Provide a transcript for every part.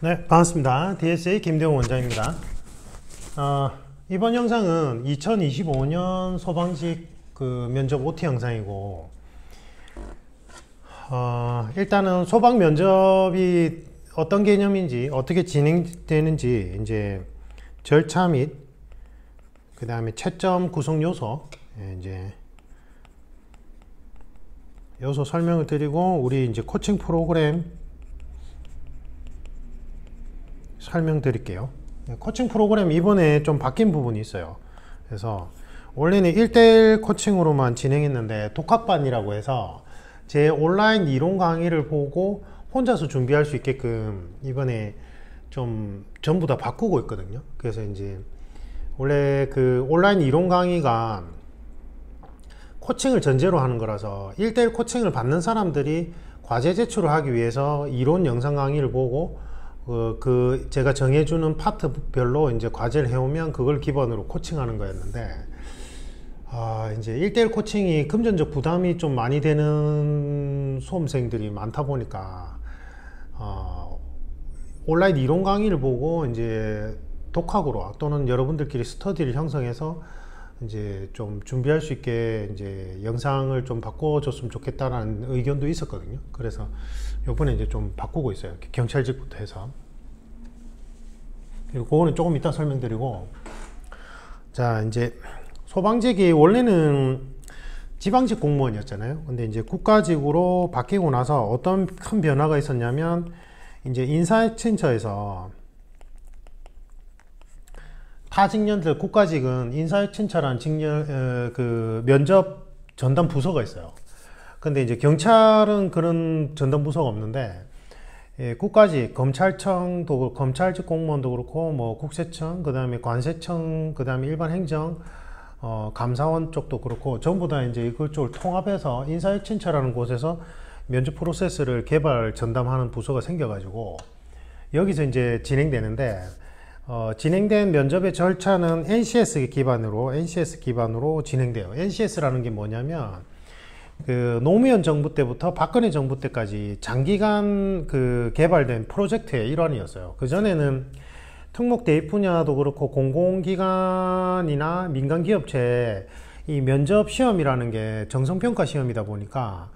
네, 반갑습니다. DSA 김대웅 원장입니다. 이번 영상은 2025년 소방직 면접 OT 영상이고, 일단은 소방 면접이 어떤 개념인지, 어떻게 진행되는지, 이제 절차 및 그 다음에 채점 구성 요소, 이제 요소 설명을 드리고, 우리 이제 코칭 프로그램 설명드릴게요. 코칭 프로그램 이번에 좀 바뀐 부분이 있어요. 그래서 원래는 1대1 코칭으로만 진행했는데 독학반이라고 해서 제 온라인 이론 강의를 보고 혼자서 준비할 수 있게끔 이번에 좀 전부 다 바꾸고 있거든요. 그래서 이제 원래 그 온라인 이론 강의가 코칭을 전제로 하는 거라서 1대1 코칭을 받는 사람들이 과제 제출을 하기 위해서 이론 영상 강의를 보고 제가 정해주는 파트별로 이제 과제를 해오면 그걸 기반으로 코칭하는 거였는데, 이제 1대1 코칭이 금전적 부담이 좀 많이 되는 수험생들이 많다 보니까, 온라인 이론 강의를 보고 이제 독학으로 또는 여러분들끼리 스터디를 형성해서 이제 좀 준비할 수 있게 이제 영상을 좀 바꿔줬으면 좋겠다라는 의견도 있었거든요. 그래서 요번에 이제 좀 바꾸고 있어요. 경찰직부터 해서. 그리고 그거는 조금 이따 설명드리고, 자, 이제 소방직이 원래는 지방직 공무원이었잖아요. 근데 이제 국가직으로 바뀌고 나서 어떤 큰 변화가 있었냐면, 이제 인사혁신처에서 타 직렬들, 국가직은 인사혁신처라는 면접 전담 부서가 있어요. 근데 이제 경찰은 그런 전담 부서가 없는데, 국가직, 검찰청도, 검찰직 공무원도 그렇고, 뭐, 국세청, 그 다음에 관세청, 그 다음에 일반 행정, 감사원 쪽도 그렇고, 전부 다 이제 이걸 쪽을 통합해서 인사혁신처라는 곳에서 면접 프로세스를 개발 전담하는 부서가 생겨가지고, 여기서 이제 진행되는데, 진행된 면접의 절차는 NCS 기반으로 진행돼요. NCS라는 게 뭐냐면, 노무현 정부 때부터 박근혜 정부 때까지 장기간 개발된 프로젝트의 일환이었어요. 그전에는 특목 대입 분야도 그렇고 공공기관이나 민간기업체 이 면접 시험이라는 게 정성평가 시험이다 보니까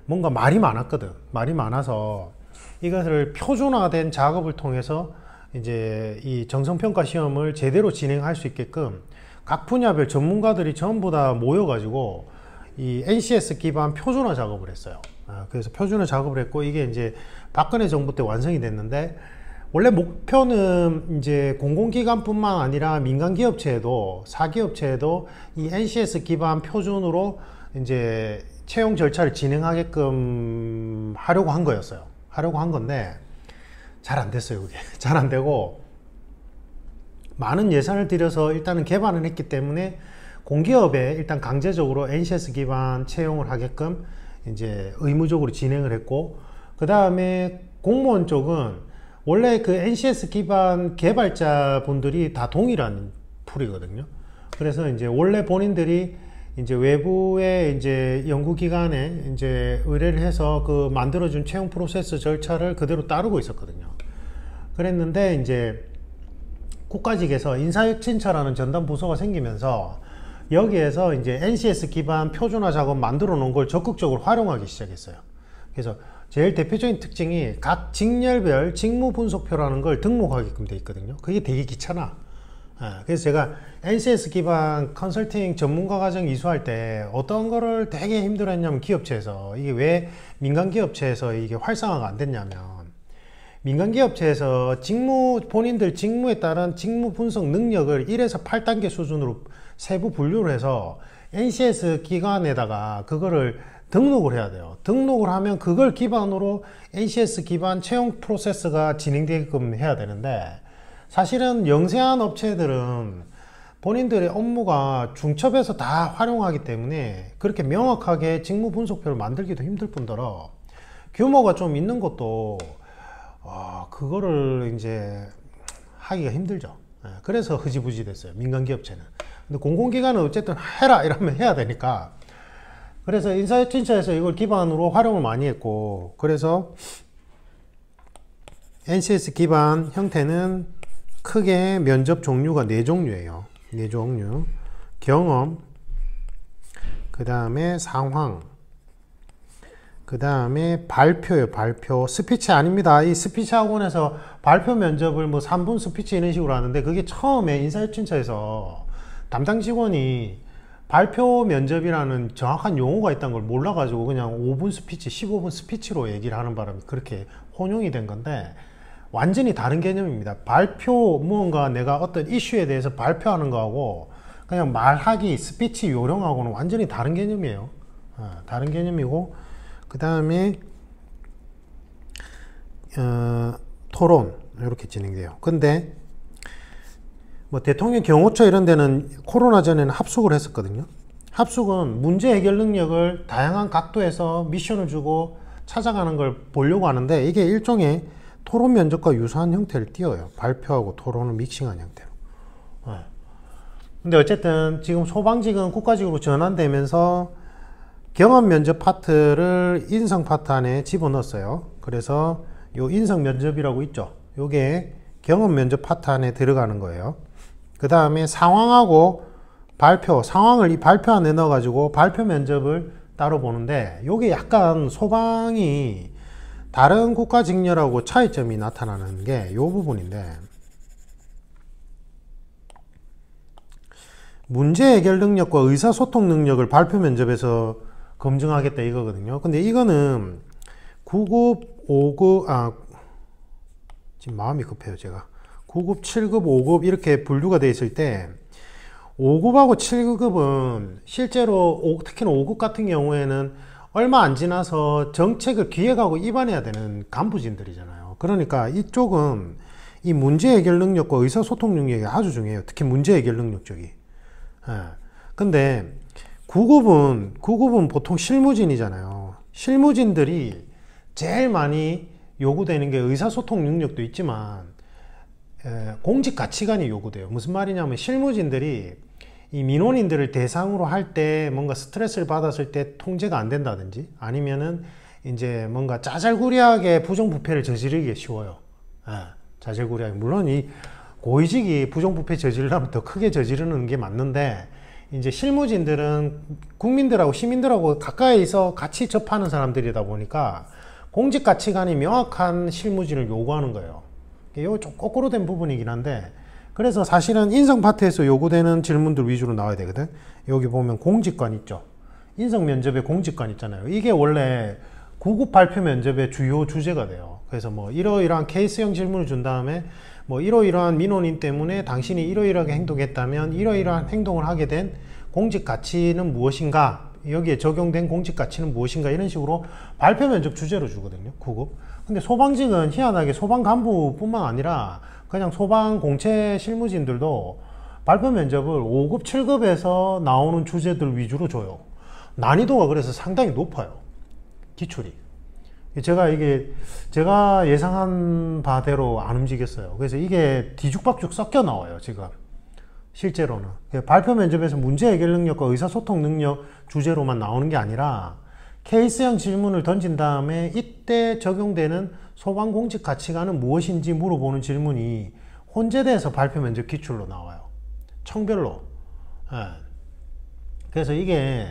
뭔가 말이 많았거든. 말이 많아서 이것을 표준화된 작업을 통해서 이제 이 정성평가 시험을 제대로 진행할 수 있게끔 각 분야별 전문가들이 전부 다 모여가지고 이 NCS 기반 표준화 작업을 했어요. 그래서 표준화 작업을 했고, 이게 이제 박근혜 정부 때 완성이 됐는데, 원래 목표는 이제 공공기관뿐만 아니라 민간기업체에도, 사기업체에도 이 NCS 기반 표준으로 이제 채용 절차를 진행하게끔 하려고 한 거였어요. 하려고 한 건데, 잘 안 됐어요, 그게. 잘 안 되고, 많은 예산을 들여서 일단은 개발을 했기 때문에 공기업에 일단 강제적으로 NCS 기반 채용을 하게끔 이제 의무적으로 진행을 했고, 그 다음에 공무원 쪽은 원래 그 NCS 기반 개발자 분들이 다 동일한 풀이거든요. 그래서 이제 원래 본인들이 이제 외부의 이제 연구기관에 이제 의뢰를 해서 만들어준 채용 프로세스 절차를 그대로 따르고 있었거든요. 그랬는데 이제 국가직에서 인사혁신처라는 전담 부서가 생기면서 여기에서 이제 NCS 기반 표준화 작업 만들어 놓은 걸 적극적으로 활용하기 시작했어요. 그래서 제일 대표적인 특징이 각 직렬별 직무 분석표라는 걸 등록하게끔 돼 있거든요. 그게 되게 귀찮아. 그래서 제가 NCS 기반 컨설팅 전문가 과정 이수할 때 어떤 거를 되게 힘들어 했냐면, 기업체에서 이게 왜 민간 기업체에서 이게 활성화가 안 됐냐면, 민간 기업체에서 본인들 직무에 따른 직무 분석 능력을 1에서 8단계 수준으로 세부 분류를 해서 NCS 기관에다가 그거를 등록을 해야 돼요. 등록을 하면 그걸 기반으로 NCS 기반 채용 프로세스가 진행되게끔 해야 되는데, 사실은 영세한 업체들은 본인들의 업무가 중첩해서 다 활용하기 때문에 그렇게 명확하게 직무 분석표를 만들기도 힘들 뿐더러 규모가 좀 있는 것도 그거를 이제 하기가 힘들죠. 그래서 흐지부지 됐어요, 민간기업체는. 근데 공공기관은 어쨌든 해라 이러면 해야 되니까, 그래서 인사혁신처에서 이걸 기반으로 활용을 많이 했고, 그래서 NCS 기반 형태는 크게 면접 종류가 4종류예요. 4종류. 경험, 그 다음에 상황, 그 다음에 발표요. 발표. 스피치 아닙니다. 이 스피치 학원에서 발표 면접을 뭐 3분 스피치 이런 식으로 하는데, 그게 처음에 인사혁신처에서 담당 직원이 발표 면접이라는 정확한 용어가 있다는 걸 몰라가지고 그냥 5분 스피치, 15분 스피치로 얘기를 하는 바람에 그렇게 혼용이 된 건데, 완전히 다른 개념입니다. 발표, 무언가 내가 어떤 이슈에 대해서 발표하는 거하고 그냥 말하기, 스피치 요령하고는 완전히 다른 개념이에요. 다른 개념이고, 그 다음에 토론 이렇게 진행돼요. 근데 뭐 대통령 경호처 이런 데는 코로나 전에는 합숙을 했었거든요. 합숙은 문제 해결 능력을 다양한 각도에서 미션을 주고 찾아가는 걸 보려고 하는데, 이게 일종의 토론 면접과 유사한 형태를 띄어요. 발표하고 토론을 믹싱한 형태로. 근데 어쨌든 지금 소방직은 국가직으로 전환되면서 경험 면접 파트를 인성 파트 안에 집어넣었어요. 그래서 요 인성 면접이라고 있죠. 요게 경험 면접 파트 안에 들어가는 거예요. 그 다음에 상황하고 발표, 상황을 이 발표 안에 넣어가지고 발표 면접을 따로 보는데, 요게 약간 소방이 다른 국가 직렬하고 차이점이 나타나는 게 요 부분인데, 문제 해결 능력과 의사소통 능력을 발표 면접에서 검증하겠다 이거거든요. 근데 이거는 9급, 5급, 지금 마음이 급해요, 제가. 9급, 7급, 5급 이렇게 분류가 되어 있을 때 5급하고 7급은 실제로 특히나 5급 같은 경우에는 얼마 안 지나서 정책을 기획하고 입안해야 되는 간부진들이잖아요. 그러니까 이쪽은 이 문제 해결 능력과 의사소통 능력이 아주 중요해요. 특히 문제 해결 능력 쪽이. 근데 9급은 보통 실무진이잖아요. 실무진들이 제일 많이 요구되는 게 의사소통 능력도 있지만 공직 가치관이 요구돼요. 무슨 말이냐면, 실무진들이 이 민원인들을 대상으로 할 때 뭔가 스트레스를 받았을 때 통제가 안 된다든지, 아니면은 이제 뭔가 짜잘구리하게 부정부패를 저지르기가 쉬워요. 짜잘구리하게. 물론 이 고위직이 부정부패 저지르려면 더 크게 저지르는 게 맞는데, 이제 실무진들은 국민들하고 시민들하고 가까이서 같이 접하는 사람들이다 보니까 공직 가치관이 명확한 실무진을 요구하는 거예요. 이거 좀 거꾸로 된 부분이긴 한데, 그래서 사실은 인성 파트에서 요구되는 질문들 위주로 나와야 되거든. 여기 보면 공직관 있죠. 인성 면접에 공직관 있잖아요. 이게 원래 9급 발표 면접의 주요 주제가 돼요. 그래서 뭐 이러이러한 케이스형 질문을 준 다음에 뭐 이러이러한 민원인 때문에 당신이 이러이러하게 행동했다면 이러이러한 행동을 하게 된 공직 가치는 무엇인가, 여기에 적용된 공직 가치는 무엇인가, 이런 식으로 발표 면접 주제로 주거든요, 9급. 근데 소방직은 희한하게 소방 간부뿐만 아니라 그냥 소방 공채 실무진들도 발표 면접을 5급, 7급에서 나오는 주제들 위주로 줘요. 난이도가 그래서 상당히 높아요, 기출이. 제가 예상한 바대로 안 움직였어요. 그래서 이게 뒤죽박죽 섞여 나와요, 지금. 실제로는. 발표 면접에서 문제 해결 능력과 의사소통 능력 주제로만 나오는 게 아니라 케이스형 질문을 던진 다음에 이때 적용되는 소방 공직 가치관은 무엇인지 물어보는 질문이 혼재돼서 발표 면접 기출로 나와요. 청별로. 그래서 이게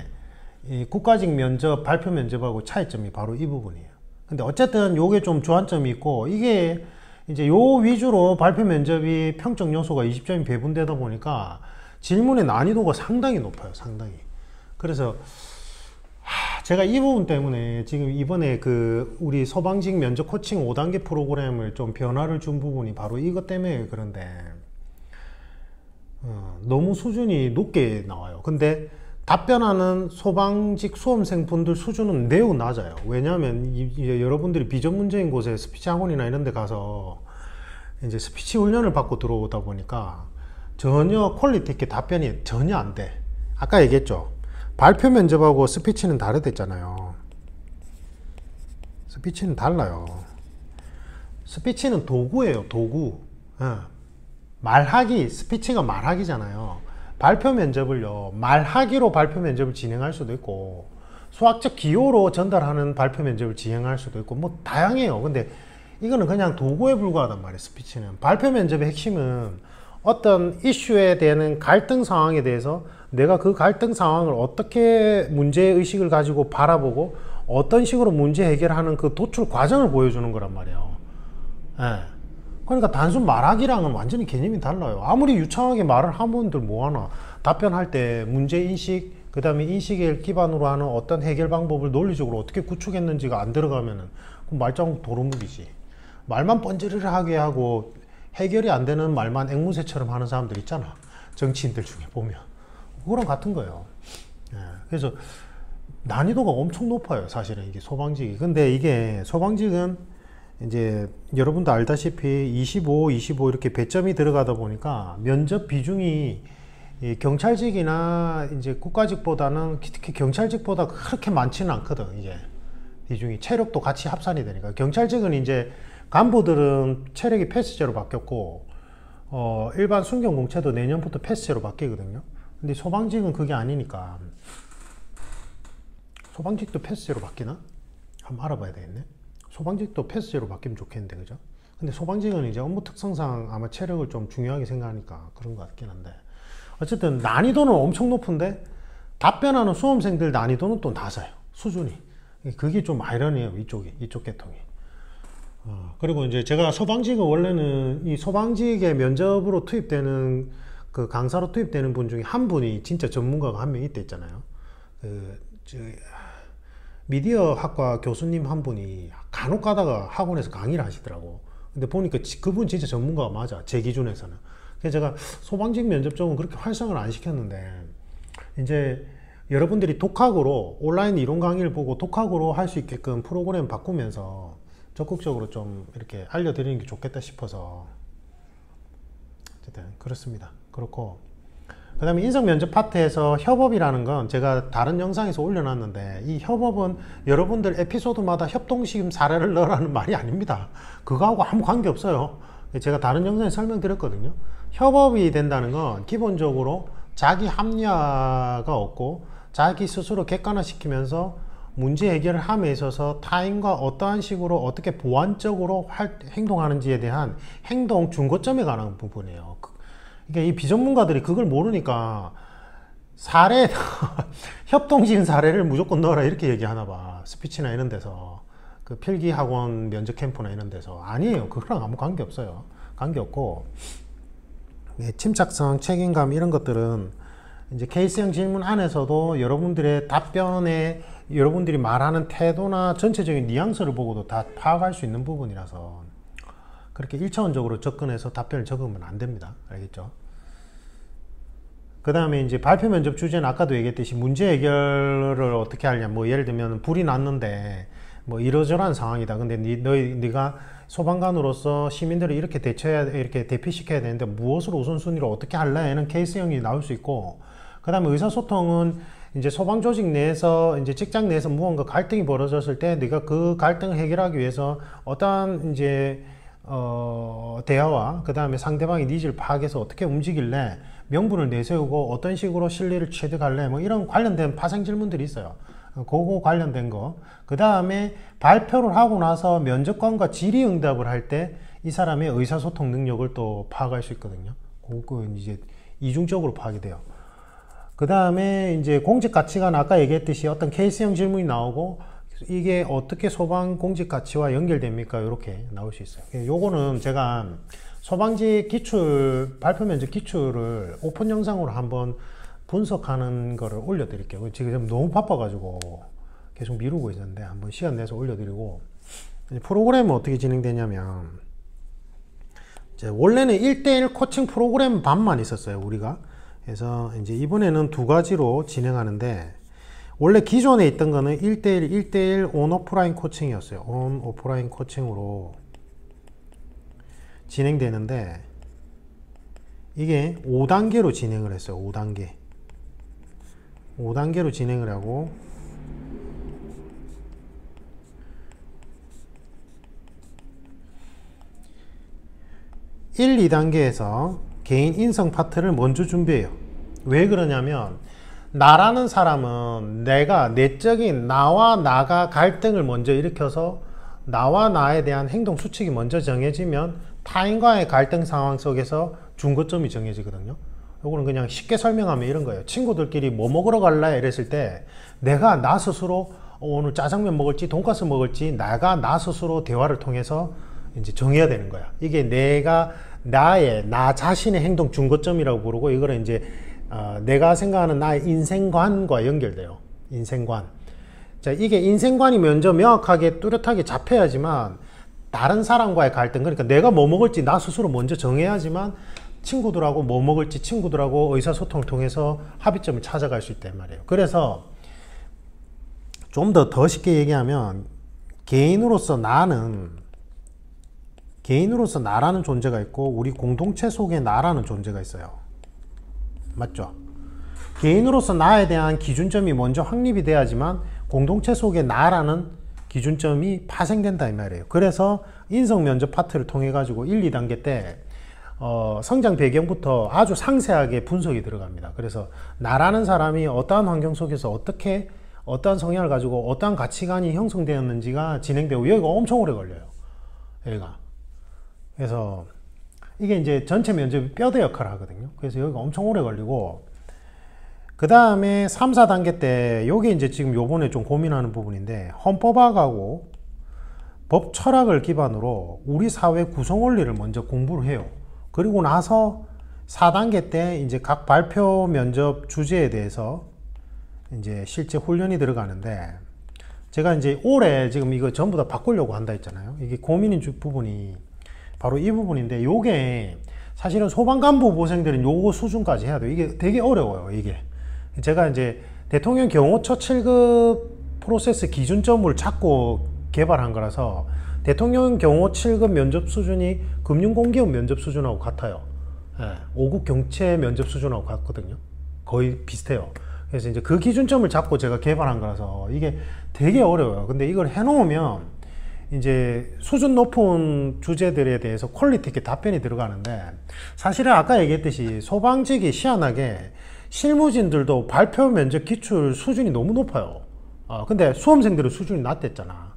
국가직 면접, 발표 면접하고 차이점이 바로 이 부분이에요. 근데 어쨌든 요게 좀 주안점이 있고, 이게 이제 요 위주로 발표 면접이 평적 요소가 20점이 배분되다 보니까 질문의 난이도가 상당히 높아요, 상당히. 그래서 제가 이 부분 때문에 지금 이번에 우리 소방직 면접 코칭 5단계 프로그램을 좀 변화를 준 부분이 바로 이것 때문에 그런데, 너무 수준이 높게 나와요. 근데 답변하는 소방직 수험생 분들 수준은 매우 낮아요. 왜냐하면 여러분들이 비전문적인 곳에 스피치 학원이나 이런 데 가서 이제 스피치 훈련을 받고 들어오다 보니까 전혀 퀄리티 있게 답변이 전혀 안 돼. 아까 얘기했죠. 발표 면접하고 스피치는 다르댔잖아요. 스피치는 달라요. 스피치는 도구예요, 도구. 말하기, 스피치가 말하기잖아요. 발표 면접을요, 말하기로 발표 면접을 진행할 수도 있고, 수학적 기호로 전달하는 발표 면접을 진행할 수도 있고, 뭐 다양해요. 근데 이거는 그냥 도구에 불과하단 말이에요. 스피치는. 발표 면접의 핵심은 어떤 이슈에 대한 갈등 상황에 대해서 내가 그 갈등 상황을 어떻게 문제의식을 가지고 바라보고 어떤 식으로 문제 해결하는 그 도출 과정을 보여주는 거란 말이에요. 예. 그러니까 단순 말하기랑은 완전히 개념이 달라요. 아무리 유창하게 말을 하면들 뭐하나. 답변할 때 문제인식, 그 다음에 인식을 기반으로 하는 어떤 해결 방법을 논리적으로 어떻게 구축했는지가 안 들어가면은 말짱 도루묵이지. 말만 번지르르하게 하고 해결이 안 되는 말만 앵무새처럼 하는 사람들 있잖아. 정치인들 중에 보면. 그거랑 같은 거예요. 예. 그래서 난이도가 엄청 높아요. 사실은 이게 소방직이. 근데 이게 소방직은 이제 여러분도 알다시피 25, 25 이렇게 배점이 들어가다 보니까 면접 비중이 이 경찰직이나 이제 국가직보다는 특히 경찰직보다 그렇게 많지는 않거든. 이게 비중이 체력도 같이 합산이 되니까. 경찰직은 이제 간부들은 체력이 패스제로 바뀌었고 일반 순경공채도 내년부터 패스제로 바뀌거든요. 근데 소방직은 그게 아니니까. 소방직도 패스제로 바뀌나? 한번 알아봐야 되겠네. 소방직도 패스제로 바뀌면 좋겠는데, 그죠? 근데 소방직은 이제 업무 특성상 아마 체력을 좀 중요하게 생각하니까 그런 것 같긴 한데, 어쨌든 난이도는 엄청 높은데 답변하는 수험생들 난이도는 또 낮아요. 수준이. 그게 좀 아이러니해요. 이쪽 계통이. 그리고 이제 제가 소방직은 원래는 이 소방직의 면접으로 투입되는 그 강사로 투입되는 분 중에 한 분이 진짜 전문가가 한 명 있다 있잖아요. 미디어 학과 교수님 한 분이 간혹 가다가 학원에서 강의를 하시더라고. 근데 보니까 그분 진짜 전문가가 맞아. 제 기준에서는. 그래서 제가 소방직 면접 쪽은 그렇게 활성을 안 시켰는데, 이제 여러분들이 독학으로 온라인 이론 강의를 보고 독학으로 할 수 있게끔 프로그램 바꾸면서 적극적으로 좀 이렇게 알려드리는 게 좋겠다 싶어서 어쨌든 그렇습니다. 그렇고, 그 다음에 인성 면접 파트에서 협업이라는 건 제가 다른 영상에서 올려놨는데, 이 협업은 여러분들 에피소드마다 협동심 사례를 넣으라는 말이 아닙니다. 그거하고 아무 관계 없어요. 제가 다른 영상에 설명드렸거든요. 협업이 된다는 건 기본적으로 자기 합리화가 없고 자기 스스로 객관화시키면서 문제 해결을 함에 있어서 타인과 어떠한 식으로 어떻게 보완적으로 행동하는지에 대한 행동 중거점에 관한 부분이에요. 그러니까 이 비전문가들이 그걸 모르니까 사례 협동심 사례를 무조건 넣어라 이렇게 얘기하나 봐. 스피치나 이런 데서, 그 필기학원 면접 캠프나 이런 데서. 아니에요. 그거랑 아무 관계 없어요. 관계 없고, 침착성, 책임감 이런 것들은 이제 케이스형 질문 안에서도 여러분들의 답변에 여러분들이 말하는 태도나 전체적인 뉘앙스를 보고도 다 파악할 수 있는 부분이라서 그렇게 1차원적으로 접근해서 답변을 적으면 안 됩니다. 알겠죠? 그 다음에 이제 발표 면접 주제는 아까도 얘기했듯이 문제 해결을 어떻게 하냐. 뭐 예를 들면 불이 났는데 뭐 이러저러한 상황이다. 근데 네가 소방관으로서 시민들을 이렇게 이렇게 대피시켜야 되는데 무엇으로 우선순위로 어떻게 할래? 는 케이스형이 나올 수 있고, 그 다음에 의사소통은 이제 소방 조직 내에서 이제 직장 내에서 무언가 갈등이 벌어졌을 때 네가 그 갈등을 해결하기 위해서 어떠한 이제 대화와 그 다음에 상대방의 니즈를 파악해서 어떻게 움직일래? 명분을 내세우고 어떤 식으로 실리를 취득할래? 뭐 이런 관련된 파생 질문들이 있어요. 그거 관련된 거. 그 다음에 발표를 하고 나서 면접관과 질의응답을 할 때 이 사람의 의사소통 능력을 또 파악할 수 있거든요. 그거 이제 이중적으로 파악이 돼요. 그 다음에 이제 공직 가치관, 아까 얘기했듯이 어떤 케이스형 질문이 나오고 이게 어떻게 소방 공직 가치와 연결됩니까? 이렇게 나올 수 있어요. 요거는 제가 소방직 기출, 발표 면접 기출을 오픈 영상으로 한번 분석하는 거를 올려드릴게요. 지금 너무 바빠가지고 계속 미루고 있었는데 한번 시간 내서 올려드리고, 프로그램은 어떻게 진행되냐면, 이제 원래는 1대1 코칭 프로그램 반만 있었어요, 우리가. 그래서 이제 이번에는 두 가지로 진행하는데, 원래 기존에 있던 거는 1대1 온 오프라인 코칭이었어요. 온 오프라인 코칭으로 진행되는데, 이게 5단계로 진행을 했어요. 5단계로 진행을 하고, 1, 2단계에서 개인 인성 파트를 먼저 준비해요. 왜 그러냐면, 나라는 사람은 내가 내적인 나와 나가 갈등을 먼저 일으켜서 나와 나에 대한 행동 수칙이 먼저 정해지면 타인과의 갈등 상황 속에서 중거점이 정해지거든요. 요거는 그냥 쉽게 설명하면 이런 거예요. 친구들끼리 뭐 먹으러 갈래? 이랬을 때 내가 나 스스로 오늘 짜장면 먹을지 돈가스 먹을지 내가 나 스스로 대화를 통해서 이제 정해야 되는 거야. 이게 나 자신의 행동 중거점이라고 부르고, 이거를 이제 내가 생각하는 나의 인생관과 연결돼요. 인생관. 자, 이게 인생관이 먼저 명확하게 뚜렷하게 잡혀야지만 다른 사람과의 갈등, 그러니까 내가 뭐 먹을지 나 스스로 먼저 정해야지만 친구들하고 뭐 먹을지 친구들하고 의사소통을 통해서 합의점을 찾아갈 수 있단 말이에요. 그래서 좀 더 쉽게 얘기하면 개인으로서 나라는 존재가 있고 우리 공동체 속에 나라는 존재가 있어요. 맞죠? 개인으로서 나에 대한 기준점이 먼저 확립이 돼야지만 공동체 속에 나라는 기준점이 파생된다 이 말이에요. 그래서 인성 면접 파트를 통해 가지고 1, 2단계 때 성장 배경부터 아주 상세하게 분석이 들어갑니다. 그래서 나라는 사람이 어떠한 환경 속에서 어떻게 어떠한 성향을 가지고 어떠한 가치관이 형성되었는지가 진행되고, 여기가 엄청 오래 걸려요. 여기가. 그래서 이게 이제 전체 면접이 뼈대 역할을 하거든요. 그래서 여기가 엄청 오래 걸리고, 그 다음에 3, 4단계 때 요게 이제 지금 요번에 좀 고민하는 부분인데, 헌법학하고 법 철학을 기반으로 우리 사회 구성 원리를 먼저 공부를 해요. 그리고 나서 4단계 때 이제 각 발표 면접 주제에 대해서 이제 실제 훈련이 들어가는데, 제가 이제 올해 지금 이거 전부 다 바꾸려고 한다 했잖아요. 이게 고민인 부분이 바로 이 부분인데, 요게 사실은 소방간부 보생들은 요거 수준까지 해야 돼요. 이게 되게 어려워요. 이게 제가 이제 대통령 경호처 7급 프로세스 기준점을 찾고 개발한 거라서 대통령 경호 7급 면접 수준이 금융공기업 면접 수준하고 같아요. 5급 경체 면접 수준하고 같거든요. 거의 비슷해요. 그래서 이제 그 기준점을 잡고 제가 개발한 거라서 이게 되게 어려워요. 근데 이걸 해놓으면 이제 수준 높은 주제들에 대해서 퀄리티 있게 답변이 들어가는데, 사실은 아까 얘기했듯이 소방직이 희한하게 실무진들도 발표 면접 기출 수준이 너무 높아요. 근데 수험생들은 수준이 낮댔잖아.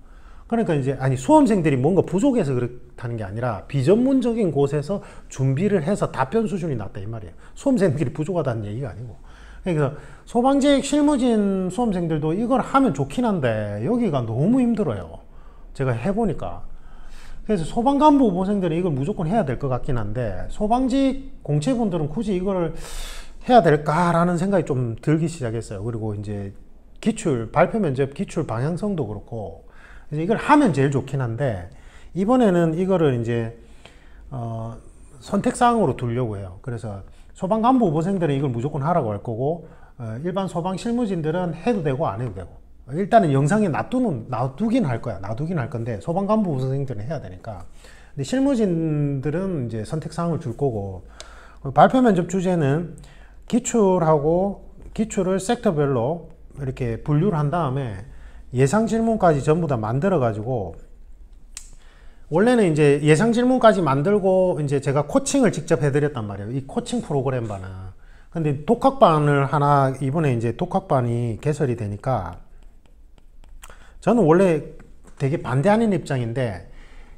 그러니까 이제 수험생들이 뭔가 부족해서 그렇다는 게 아니라 비전문적인 곳에서 준비를 해서 답변 수준이 낮다 이 말이에요. 수험생들이 부족하다는 얘기가 아니고. 그러니까 소방직 실무진 수험생들도 이걸 하면 좋긴 한데 여기가 너무 힘들어요. 제가 해보니까. 그래서 소방간부 후보생들은 이걸 무조건 해야 될 것 같긴 한데, 소방직 공채분들은 굳이 이걸 해야 될까라는 생각이 좀 들기 시작했어요. 그리고 이제 발표 면접 기출 방향성도 그렇고, 이걸 하면 제일 좋긴 한데, 이번에는 이거를 이제 선택사항으로 두려고 해요. 그래서 소방간부 후보생들은 이걸 무조건 하라고 할 거고, 일반 소방 실무진들은 해도 되고 안 해도 되고, 일단은 영상에 놔두긴 할 거야. 놔두긴 할 건데, 소방간부 후보생들은 해야 되니까. 근데 실무진들은 이제 선택사항을 줄 거고, 발표 면접 주제는 기출을 섹터별로 이렇게 분류를 한 다음에 예상 질문까지 전부 다 만들어 가지고, 원래는 이제 예상 질문까지 만들고 이제 제가 코칭을 직접 해드렸단 말이에요. 이 코칭 프로그램반은. 근데 독학반을 하나, 이번에 이제 독학반이 개설이 되니까, 저는 원래 되게 반대하는 입장인데,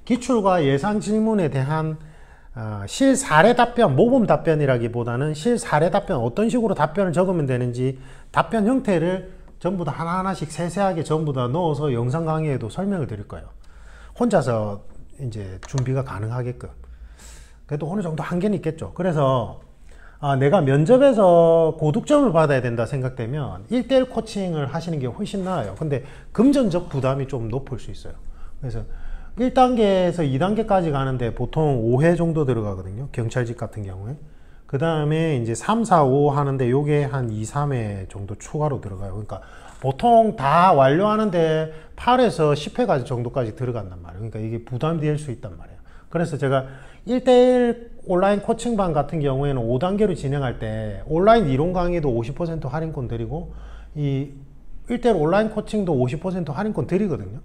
기출과 예상 질문에 대한 실사례 답변, 모범 답변이라기보다는 실사례 답변, 어떤 식으로 답변을 적으면 되는지 답변 형태를 전부 다 하나하나씩 세세하게 전부 다 넣어서 영상 강의에도 설명을 드릴 거예요. 혼자서 이제 준비가 가능하게끔. 그래도 어느 정도 한계는 있겠죠. 그래서 내가 면접에서 고득점을 받아야 된다 생각되면 1대1 코칭을 하시는 게 훨씬 나아요. 근데 금전적 부담이 좀 높을 수 있어요. 그래서 1단계에서 2단계까지 가는데 보통 5회 정도 들어가거든요. 경찰직 같은 경우에. 그 다음에 이제 3, 4, 5 하는데 요게 한 2, 3회 정도 추가로 들어가요. 그러니까 보통 다 완료하는데 8에서 10회까지 정도까지 들어간단 말이에요. 그러니까 이게 부담이 될 수 있단 말이에요. 그래서 제가 1대1 온라인 코칭반 같은 경우에는 5단계로 진행할 때 온라인 이론 강의도 50% 할인권 드리고, 이 1대1 온라인 코칭도 50% 할인권 드리거든요.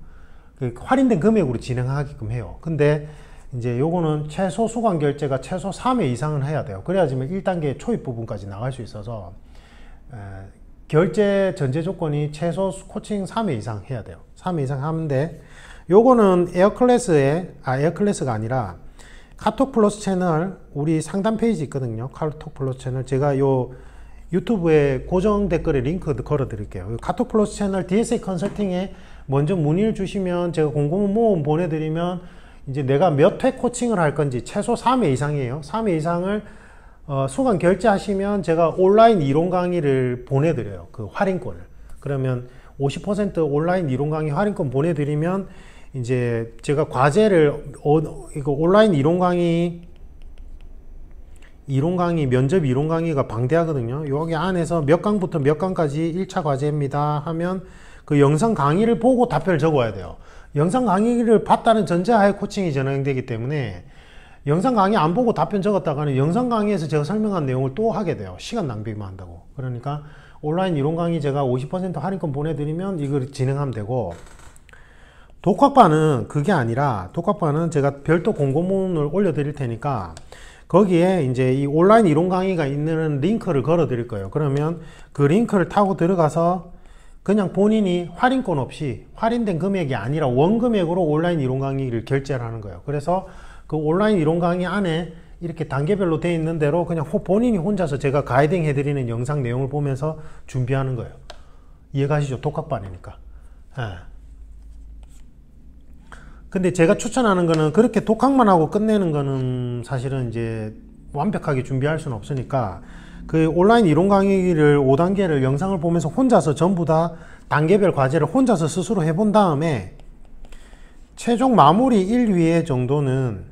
그 할인된 금액으로 진행하게끔 해요. 근데 이제 요거는 최소 수강 결제가 최소 3회 이상은 해야 돼요. 그래야지만 1단계 초입 부분까지 나갈 수 있어서, 결제 전제 조건이 최소 코칭 3회 이상 해야 돼요. 3회 이상 하는데, 요거는 에어클래스가 아니라 카톡 플러스 채널 우리 상단 페이지 있거든요. 카톡 플러스 채널 제가 요 유튜브에 고정 댓글에 링크 걸어 드릴게요. 카톡 플러스 채널 DSA 컨설팅에 먼저 문의를 주시면 제가 공고문 모음 보내드리면 이제 내가 몇 회 코칭을 할 건지 최소 3회 이상이에요. 3회 이상을 수강 결제하시면 제가 온라인 이론 강의를 보내드려요. 그 할인권을. 그러면 50% 온라인 이론 강의 할인권 보내드리면 이제 제가 과제를 이거 온라인 이론 강의 면접 이론 강의가 방대하거든요. 여기 안에서 몇 강부터 몇 강까지 1차 과제입니다 하면 그 영상 강의를 보고 답변을 적어야 돼요. 영상 강의를 봤다는 전제하에 코칭이 진행되기 때문에 영상 강의 안 보고 답변 적었다가는 영상 강의에서 제가 설명한 내용을 또 하게 돼요. 시간 낭비만 한다고. 그러니까 온라인 이론 강의 제가 50% 할인권 보내드리면 이걸 진행하면 되고, 독학반은 그게 아니라 독학반은 제가 별도 공고문을 올려드릴 테니까 거기에 이제 이 온라인 이론 강의가 있는 링크를 걸어 드릴 거예요. 그러면 그 링크를 타고 들어가서 그냥 본인이 할인권 없이 할인된 금액이 아니라 원금액으로 온라인 이론 강의를 결제를 하는 거예요. 그래서 그 온라인 이론 강의 안에 이렇게 단계별로 되어 있는 대로 그냥 본인이 혼자서 제가 가이딩 해드리는 영상 내용을 보면서 준비하는 거예요. 이해가시죠? 독학반이니까. 예. 근데 제가 추천하는 거는 그렇게 독학만 하고 끝내는 거는 사실은 이제 완벽하게 준비할 수는 없으니까 그 온라인 이론 강의를 5단계를 영상을 보면서 혼자서 전부 다 단계별 과제를 혼자서 스스로 해본 다음에 최종 마무리 1회 정도는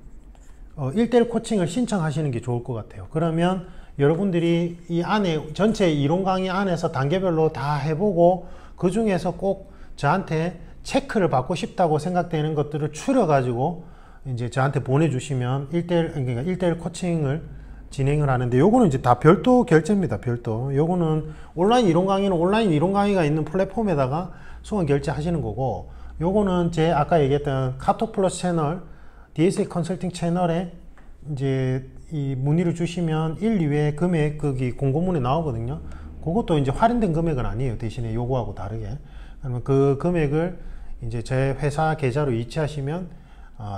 1대1 코칭을 신청하시는 게 좋을 것 같아요. 그러면 여러분들이 이 안에 전체 이론 강의 안에서 단계별로 다 해보고 그 중에서 꼭 저한테 체크를 받고 싶다고 생각되는 것들을 추려 가지고 이제 저한테 보내주시면 1대1 코칭을 진행을 하는데, 요거는 이제 다 별도 결제입니다. 별도. 요거는 온라인 이론 강의는 온라인 이론 강의가 있는 플랫폼에다가 수강 결제하시는 거고, 요거는 제 아까 얘기했던 카톡 플러스 채널 DSA 컨설팅 채널에 이제 이 문의를 주시면 1, 2회 금액 거기 공고문에 나오거든요. 그것도 이제 할인된 금액은 아니에요. 대신에 요거하고 다르게. 그러면 그 금액을 이제 제 회사 계좌로 이체하시면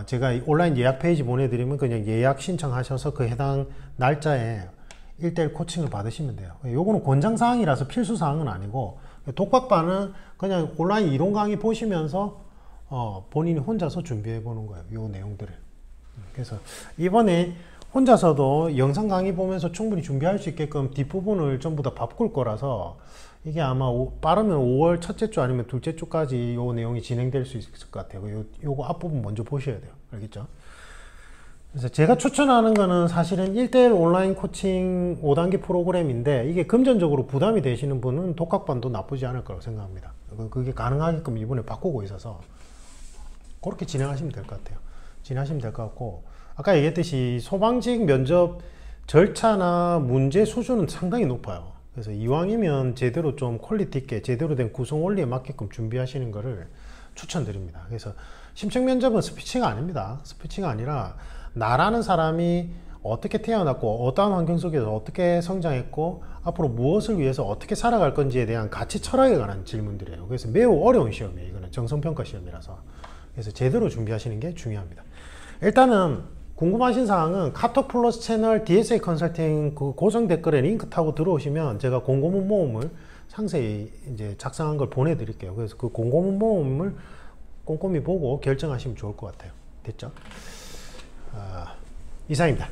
제가 온라인 예약 페이지 보내드리면 그냥 예약 신청하셔서 그 해당 날짜에 1대1 코칭을 받으시면 돼요. 요거는 권장사항이라서 필수사항은 아니고, 독학반은 그냥 온라인 이론 강의 보시면서 본인이 혼자서 준비해 보는 거예요. 요 내용들을. 그래서 이번에 혼자서도 영상 강의 보면서 충분히 준비할 수 있게끔 뒷부분을 전부 다 바꿀 거라서 이게 아마 빠르면 5월 첫째 주 아니면 둘째 주까지 요 내용이 진행될 수 있을 것 같아요. 요거 앞부분 먼저 보셔야 돼요. 알겠죠? 그래서 제가 추천하는 거는 사실은 1대1 온라인 코칭 5단계 프로그램인데, 이게 금전적으로 부담이 되시는 분은 독학반도 나쁘지 않을 거라고 생각합니다. 그게 가능하게끔 이번에 바꾸고 있어서 그렇게 진행하시면 될 것 같아요. 진행하시면 될 것 같고, 아까 얘기했듯이 소방직 면접 절차나 문제 수준은 상당히 높아요. 그래서 이왕이면 제대로 좀 퀄리티 있게 제대로 된 구성 원리에 맞게끔 준비하시는 것을 추천드립니다. 그래서 심층 면접은 스피치가 아닙니다. 스피치가 아니라 나라는 사람이 어떻게 태어났고 어떠한 환경 속에서 어떻게 성장했고 앞으로 무엇을 위해서 어떻게 살아갈 건지에 대한 가치 철학에 관한 질문들이에요. 그래서 매우 어려운 시험이에요. 이거는 정성평가 시험이라서. 그래서 제대로 준비하시는 게 중요합니다. 일단은 궁금하신 사항은 카톡 플러스 채널 DSA 컨설팅 그 고정 댓글에 링크 타고 들어오시면 제가 공고문 모음을 상세히 이제 작성한 걸 보내드릴게요. 그래서 그 공고문 모음을 꼼꼼히 보고 결정하시면 좋을 것 같아요. 됐죠? 이상입니다.